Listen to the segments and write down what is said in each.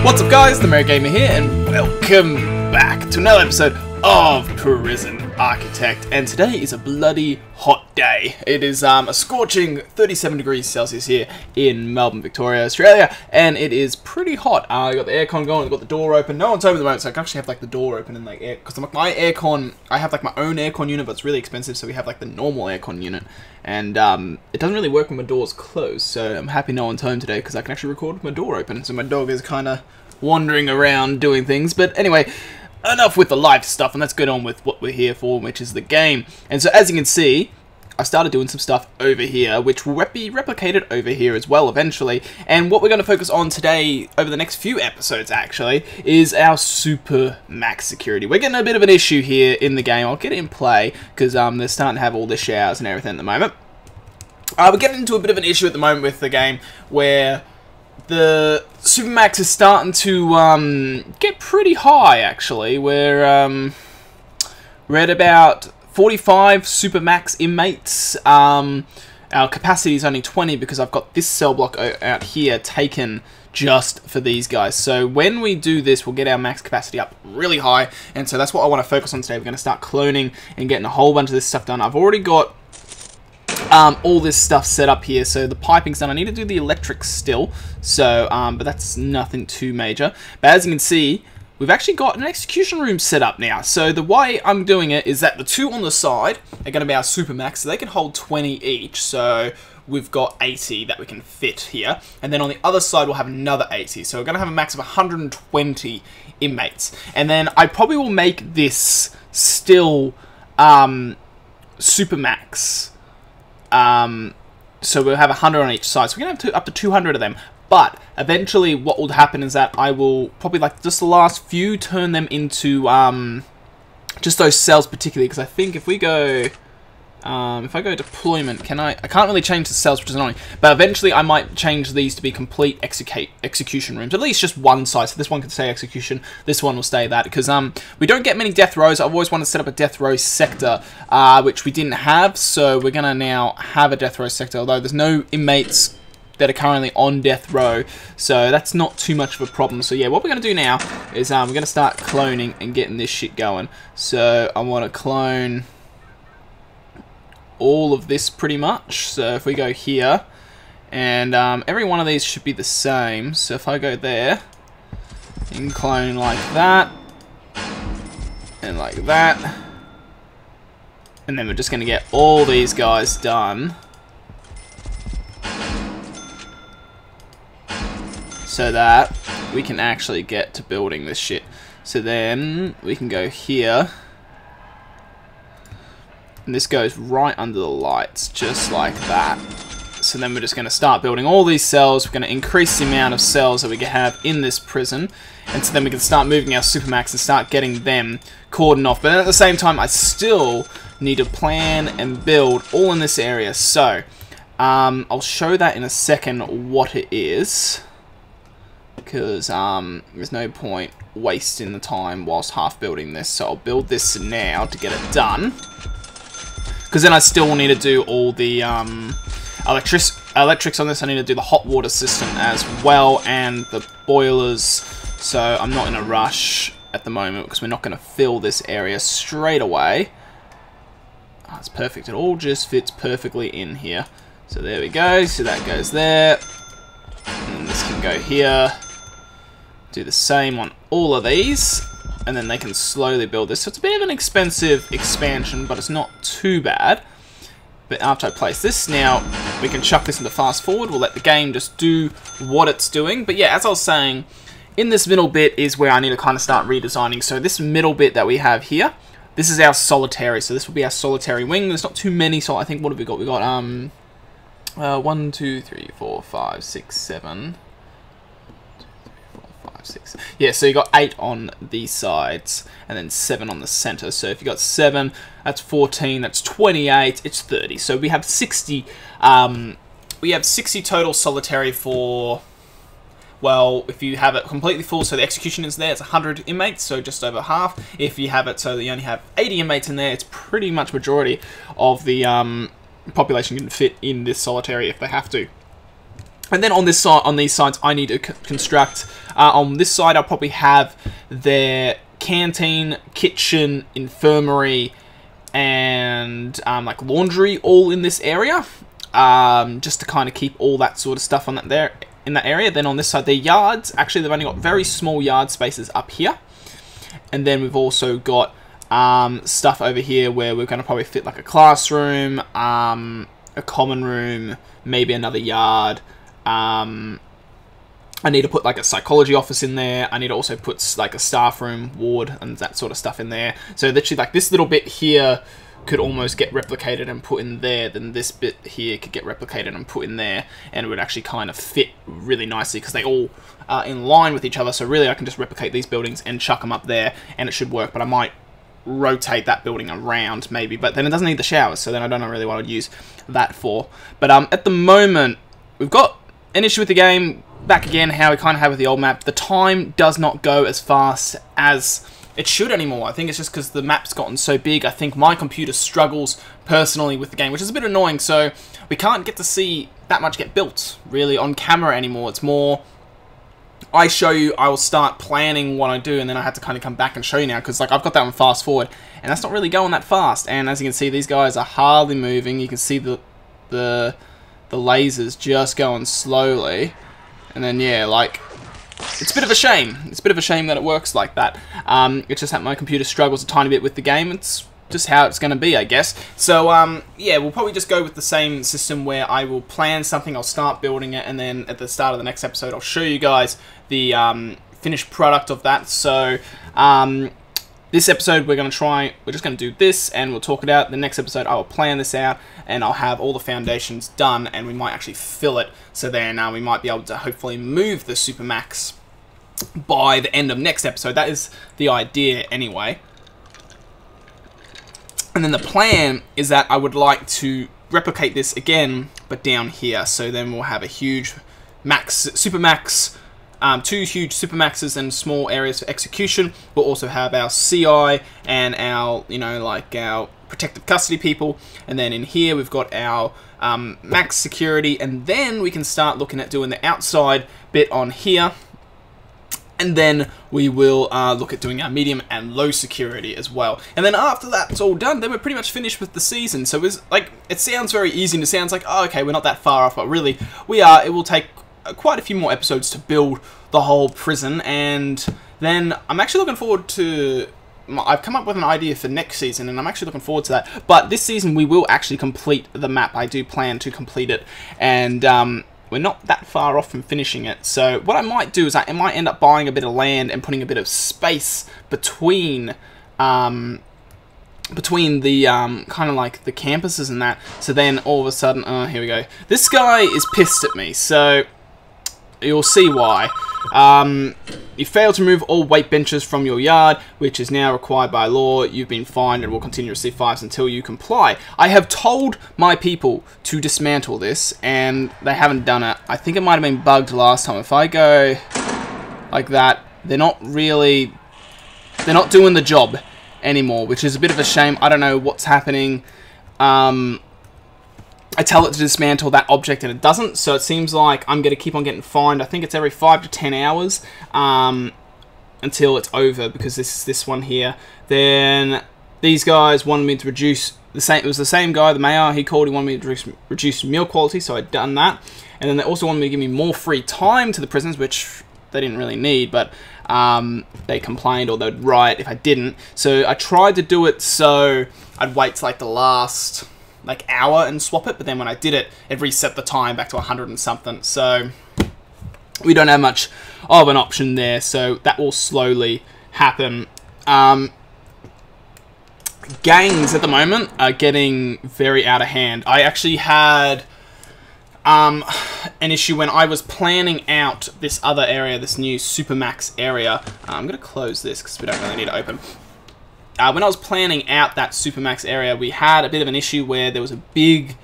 What's up guys, TheMerryGamer here, and welcome back to another episode of Prison Architect. And today is a bloody hot day. It is a scorching 37 degrees Celsius here in Melbourne, Victoria, Australia, and it is pretty hot. I got the aircon going, I've got the door open. No one's home at the moment, so I can actually have like the door open and like air, because my aircon, I have like my own aircon unit, but it's really expensive, so we have like the normal aircon unit, and it doesn't really work when my door's closed. So I'm happy no one's home today because I can actually record with my door open. So my dog is kind of wandering around doing things, but anyway, enough with the live stuff, and let's get on with what we're here for, which is the game. And so as you can see, I started doing some stuff over here, which will be replicated over here as well eventually. And what we're going to focus on today, over the next few episodes actually, is our super max security. We're getting a bit of an issue here in the game. I'll get it in play, because they're starting to have all the showers and everything at the moment. We're getting into a bit of an issue at the moment with the game, where the Supermax is starting to get pretty high, actually. We're at about 45 Supermax inmates. Our capacity is only 20 because I've got this cell block out here taken just for these guys. So when we do this, we'll get our max capacity up really high, and so that's what I want to focus on today. We're going to start cloning and getting a whole bunch of this stuff done. I've already got all this stuff set up here, so the piping's done. I need to do the electrics still, so but that's nothing too major. But as you can see, we've actually got an execution room set up now. So the way I'm doing it is that the two on the side are going to be our Supermax, so they can hold 20 each, so we've got 80 that we can fit here, and then on the other side we'll have another 80, so we're going to have a max of 120 inmates. And then I probably will make this still Supermax. So we'll have 100 on each side, so we're going to have up to 200 of them. But eventually what will happen is that I will probably, like just the last few, turn them into just those cells particularly, because I think if we go if I go deployment, I can't really change the cells, which is annoying, but eventually I might change these to be complete execution rooms, at least just one side. So this one can stay execution, this one will stay that, because we don't get many death rows. I've always wanted to set up a death row sector, which we didn't have, so we're gonna now have a death row sector, although there's no inmates that are currently on death row, so that's not too much of a problem. So yeah, what we're going to do now is we're going to start cloning and getting this shit going. So I want to clone all of this pretty much. So if we go here, and every one of these should be the same. So if I go there, you can clone like that, and like that, and then we're just going to get all these guys done, so that we can actually get to building this shit. So then we can go here, and this goes right under the lights, just like that. So then we're just going to start building all these cells. We're going to increase the amount of cells that we can have in this prison, and so then we can start moving our Supermax and start getting them cordoned off. But at the same time, I still need to plan and build all in this area. So I'll show that in a second what it is, because there's no point wasting the time whilst half building this. So I'll build this now to get it done, because then I still will need to do all the electrics on this. I need to do the hot water system as well, and the boilers, so I'm not in a rush at the moment because we're not going to fill this area straight away. Oh, that's perfect. It all just fits perfectly in here. So there we go. So that goes there, and this can go here. Do the same on all of these, and then they can slowly build this. So it's a bit of an expensive expansion, but it's not too bad. But after I place this now, we can chuck this into fast forward. We'll let the game just do what it's doing. But yeah, as I was saying, in this middle bit is where I need to kind of start redesigning. So this middle bit that we have here, this is our solitary. So this will be our solitary wing. There's not too many, so I think, what have we got? We got 1, 2, 3, 4, 5, 6, 7. 6. Yeah, so you got 8 on these sides, and then 7 on the center. So if you got 7, that's 14, that's 28, it's 30. So we have 60. We have 60 total solitary for, well, if you have it completely full, so the execution is there, it's 100 inmates, so just over half. If you have it so that you only have 80 inmates in there, it's pretty much majority of the population can fit in this solitary if they have to. And then on this side, on these sides, I need to construct. On this side, I'll probably have their canteen, kitchen, infirmary, and like laundry all in this area, just to kind of keep all that sort of stuff on that there in that area. Then on this side, their yards. Actually, they've only got very small yard spaces up here, and then we've also got stuff over here where we're going to probably fit like a classroom, a common room, maybe another yard. I need to put like a psychology office in there. I need to also put like a staff room, ward, and that sort of stuff in there. So literally like this little bit here could almost get replicated and put in there. Then this bit here could get replicated and put in there. And it would actually kind of fit really nicely because they all are in line with each other. So really I can just replicate these buildings and chuck them up there and it should work. But I might rotate that building around maybe. But then it doesn't need the showers. So then I don't know really what I'd use that for. But at the moment, we've got an issue with the game. Back again, how we kind of had with the old map. The time does not go as fast as it should anymore. I think it's just because the map's gotten so big. I think my computer struggles personally with the game, which is a bit annoying. So we can't get to see that much get built really on camera anymore. It's more I show you, I will start planning what I do, and then I have to kind of come back and show you now because like I've got that one fast forward, and that's not really going that fast. And as you can see, these guys are hardly moving. You can see the lasers just going slowly. And then, yeah, like, it's a bit of a shame. It's a bit of a shame that it works like that. It's just that my computer struggles a tiny bit with the game. It's just how it's going to be, I guess. So, yeah, we'll probably just go with the same system where I will plan something, I'll start building it, and then at the start of the next episode, I'll show you guys the finished product of that. So, this episode, we're just going to do this, and we'll talk it out. The next episode, I will plan this out, and I'll have all the foundations done, and we might actually fill it, so then we might be able to hopefully move the Supermax by the end of next episode. That is the idea, anyway. And then the plan is that I would like to replicate this again, but down here. So then we'll have a huge Supermax, two huge Supermaxes and small areas for execution. We'll also have our CI and our, you know, like our protective custody people. And then in here we've got our max security. And then we can start looking at doing the outside bit on here. And then we will look at doing our medium and low security as well. And then after that's all done, then we're pretty much finished with the season. So it's like, it sounds very easy and it sounds like, oh, okay, we're not that far off, but really we are. It will take quite a few more episodes to build the whole prison, and then I'm actually looking forward to, I've come up with an idea for next season, and I'm actually looking forward to that. But this season we will actually complete the map. I do plan to complete it, and we're not that far off from finishing it. So what I might do is I might end up buying a bit of land and putting a bit of space between the kind of like the campuses and that. So then all of a sudden, oh, here we go. This guy is pissed at me, so you'll see why. You failed to remove all weight benches from your yard, which is now required by law. You've been fined and will continue to receive fines until you comply. I have told my people to dismantle this, and they haven't done it. I think it might have been bugged last time. If I go like that, they're not doing the job anymore, which is a bit of a shame. I don't know what's happening. I tell it to dismantle that object and it doesn't, so it seems like I'm going to keep on getting fined. I think it's every 5 to 10 hours until it's over, because this one here. Then these guys wanted me to reduce the same. It was the same guy, the mayor. He called. He wanted me to reduce meal quality, so I'd done that. And then they also wanted me to give me more free time to the prisons, which they didn't really need, but they complained, or they'd riot if I didn't. So I tried to do it so I'd wait till like the last hour and swap it, but then when I did it, it reset the time back to 100 and something. So we don't have much of an option there, so that will slowly happen. Gangs at the moment are getting very out of hand. I actually had an issue when I was planning out this other area, this new Supermax area. I'm going to close this because we don't really need to open. When I was planning out that Supermax area, we had a bit of an issue where there was a big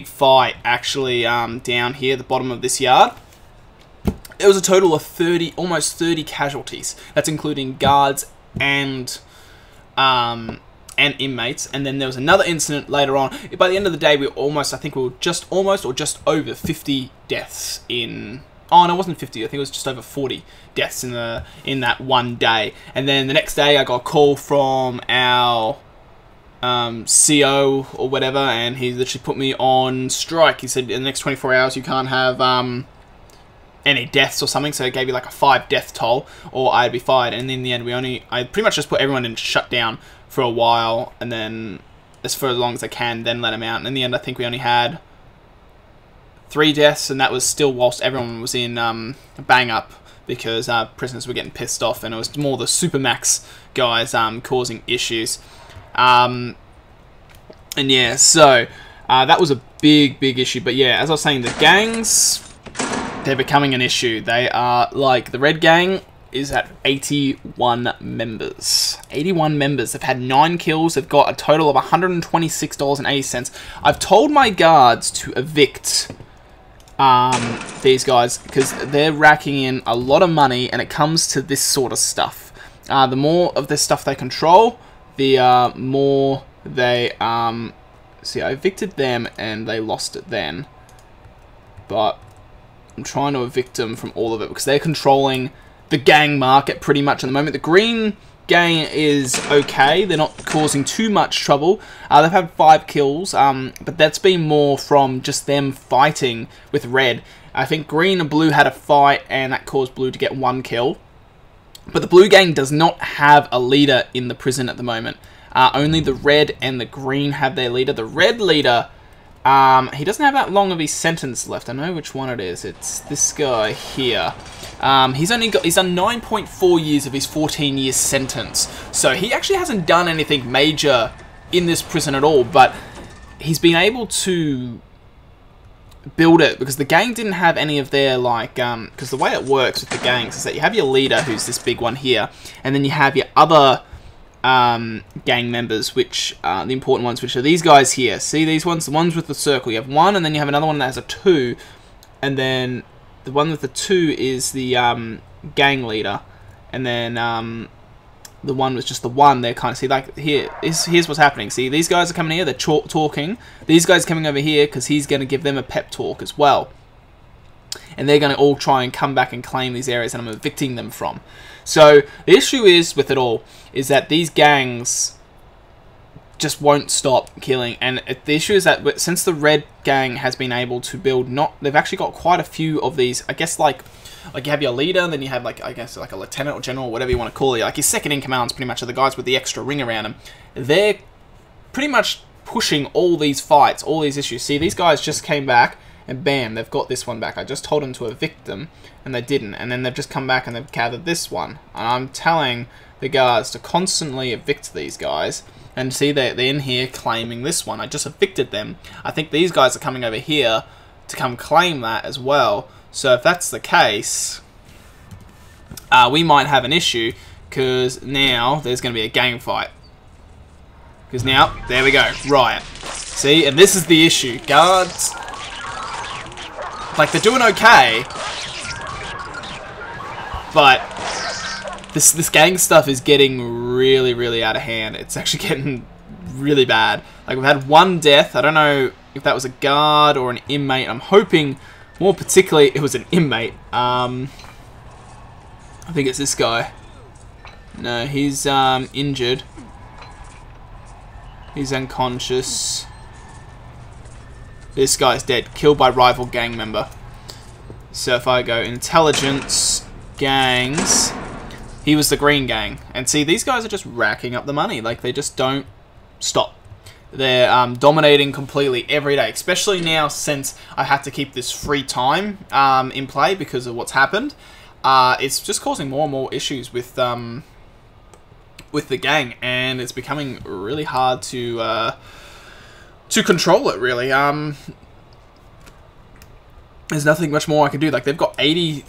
fight actually down here at the bottom of this yard. It was a total of almost 30 casualties. That's including guards and and inmates, and then there was another incident later on. By the end of the day, I think we were just almost or just over 50 deaths in... Oh, no, it wasn't 50. I think it was just over 40 deaths in that one day. And then the next day, I got a call from our CO or whatever, and he literally put me on strike. He said in the next 24 hours, you can't have any deaths or something. So it gave you like a 5 death toll, or I'd be fired. And in the end, I pretty much just put everyone in shutdown for a while, and then for as long as I can, then let them out. And in the end, I think we only had 3 deaths, and that was still whilst everyone was in bang up, because prisoners were getting pissed off, and it was more the Supermax guys causing issues. And yeah, so that was a big issue. But yeah, as I was saying, the gangs, they're becoming an issue. They are like, the Red Gang is at 81 members. 81 members. They've had 9 kills. They've got a total of $126.80. I've told my guards to evict these guys, because they're racking in a lot of money, and it comes to this sort of stuff. The more of this stuff they control, the more they... see, I evicted them, and they lost it then. But I'm trying to evict them from all of it, because they're controlling the gang market pretty much at the moment. The Green Gang is okay. They're not causing too much trouble. They've had 5 kills, but that's been more from just them fighting with Red. I think Green and Blue had a fight, and that caused Blue to get 1 kill. But the Blue Gang does not have a leader in the prison at the moment. Only the Red and the Green have their leader. The Red leader, he doesn't have that long of his sentence left. I know which one it is. It's this guy here. He's done 9.4 years of his 14-year sentence. So he actually hasn't done anything major in this prison at all, but he's been able to build it, because the gang didn't have any of their, like, because the way it works with the gangs is that you have your leader, who's this big one here, and then you have your other gang members, which are the important ones, which are these guys here. See these ones? The ones with the circle. You have 1, and then you have another one that has a 2, and then the one with the 2 is the gang leader, and then the one with just the 1, they're kind of, see, like, here's what's happening. See, these guys are coming here, they're talking. These guys are coming over here, because he's going to give them a pep talk as well. And they're going to all try and come back and claim these areas that I'm evicting them from. So, the issue is, with it all, is that these gangs just won't stop killing, and the issue is that since the Red Gang has been able to build, they've actually got quite a few of these, I guess, like you have your leader, and then you have, like, I guess, like a lieutenant or general, whatever you want to call it, like your second in commands pretty much are the guys with the extra ring around them. They're pretty much pushing all these fights, all these issues. See, these guys just came back, and bam, they've got this one back. I just told them to evict them, and they didn't, and then they've just come back and they've gathered this one, and I'm telling the guards to constantly evict these guys. And see, they're in here claiming this one. I just evicted them. I think these guys are coming over here to come claim that as well. So if that's the case, we might have an issue, because now there's going to be a gang fight. Because now, there we go, riot. See, and this is the issue. Guards, like, they're doing okay, but this gang stuff is getting really out of hand. It's actually getting really bad. Like, we've had 1 death. I don't know if that was a guard or an inmate. I'm hoping, more particularly, it was an inmate. I think it's this guy. No, he's injured. He's unconscious. This guy's dead. Killed by rival gang member. So if I go intelligence, gangs... He was the Green Gang. And see, these guys are just racking up the money. Like, they just don't stop. They're dominating completely every day. Especially now, since I had to keep this free time in play because of what's happened. It's just causing more and more issues with the gang. And it's becoming really hard to control it, really. There's nothing much more I can do. Like, they've got 82.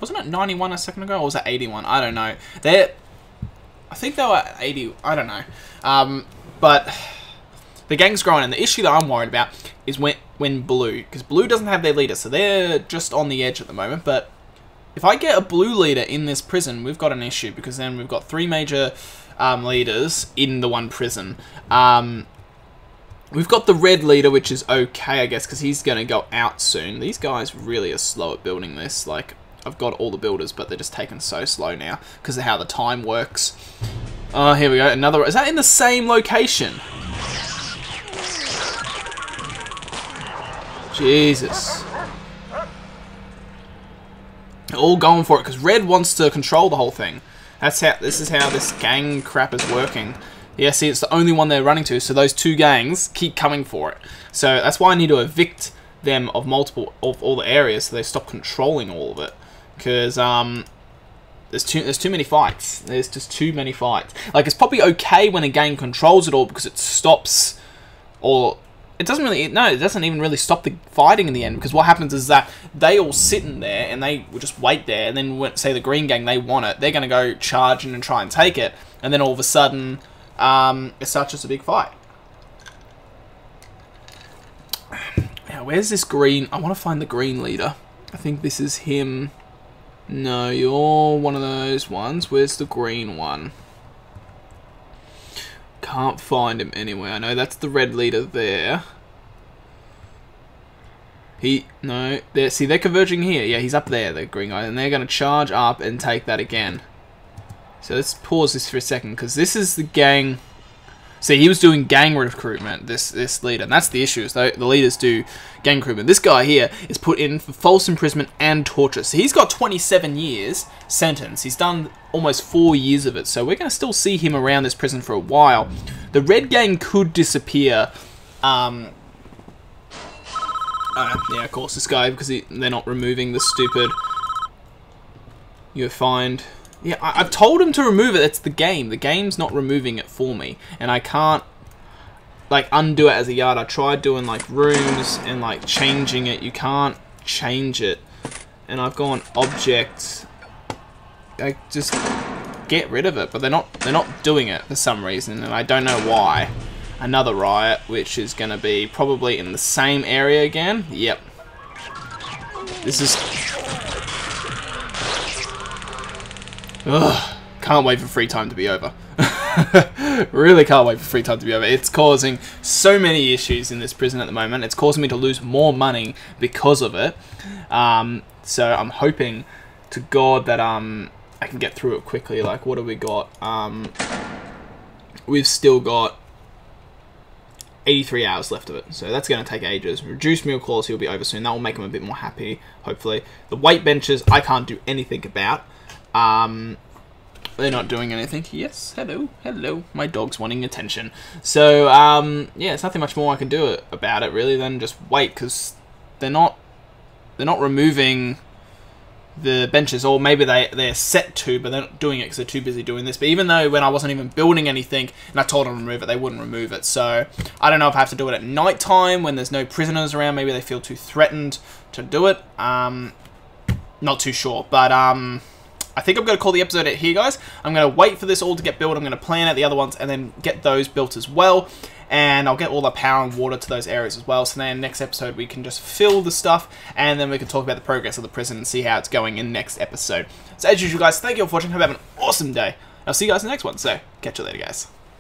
Wasn't it 91 a second ago, or was that 81? I don't know. I think they were 80. I don't know. But the gang's growing, and the issue that I'm worried about is when Blue, because Blue doesn't have their leader, so they're just on the edge at the moment. But if I get a Blue leader in this prison, we've got an issue, because then we've got 3 major leaders in the one prison. We've got the red leader, which is okay, I guess, because he's going to go out soon. These guys really are slow at building this. Like, I've got all the builders, but they're just taking so slow now because of how the time works. Here we go. Another. Is that in the same location? Jesus. They're all going for it because red wants to control the whole thing. This is how this gang crap is working. Yeah, see, it's the only one they're running to, so those two gangs keep coming for it. So that's why I need to evict them of all the areas so they stop controlling all of it. Because there's too many fights. There's just too many fights. Like, it's probably okay when a gang controls it all because it stops, or it doesn't really. No, it doesn't even really stop the fighting in the end. Because what happens is that they all sit in there and they will just wait there, and then when, say the green gang, they want it, they're gonna go charge in and try and take it, and then all of a sudden. It's such just a big fight. Now, where's this green? I want to find the green leader. I think this is him. No, you're one of those ones. Where's the green one? Can't find him anywhere. I know that's the red leader there. No, see, they're converging here. Yeah, he's up there, the green guy. And they're going to charge up and take that again. So let's pause this for a second, because this is the gang. See, he was doing gang recruitment, this leader, and that's the issue. So the leaders do gang recruitment. This guy here is put in for false imprisonment and torture. So he's got 27 years sentence. He's done almost 4 years of it. So we're going to still see him around this prison for a while. The red gang could disappear. Yeah, of course, this guy, because they're not removing the stupid. You're fined. Yeah, I've told him to remove it. It's the game. The game's not removing it for me. And I can't, like, undo it as a yard. I tried doing, like, rooms and, like, changing it. You can't change it. And I've gone object. I just get rid of it. But they're not doing it for some reason. And I don't know why. Another riot, which is going to be probably in the same area again. Yep. This is... Ugh, can't wait for free time to be over. Really can't wait for free time to be over. It's causing so many issues in this prison at the moment. It's causing me to lose more money because of it. So I'm hoping to God that I can get through it quickly. Like, what have we got? We've still got 83 hours left of it, so that's going to take ages. Reduced meal quality will be over soon. That will make them a bit more happy, hopefully. The weight benches, I can't do anything about. They're not doing anything. Yes, hello, hello. My dog's wanting attention. So, yeah, it's nothing much more I can do about it, really, than just wait, because they're not removing the benches, or maybe they're set to, but they're not doing it because they're too busy doing this. But even though when I wasn't even building anything and I told them to remove it, they wouldn't remove it. So I don't know if I have to do it at night time when there's no prisoners around. Maybe they feel too threatened to do it. Not too sure, but I think I'm going to call the episode here, guys. I'm going to wait for this all to get built. I'm going to plan out the other ones and then get those built as well. And I'll get all the power and water to those areas as well. So then next episode we can just fill the stuff, and then we can talk about the progress of the prison and see how it's going in next episode. So as usual, guys, thank you all for watching. Hope you have an awesome day. I'll see you guys in the next one. So catch you later, guys.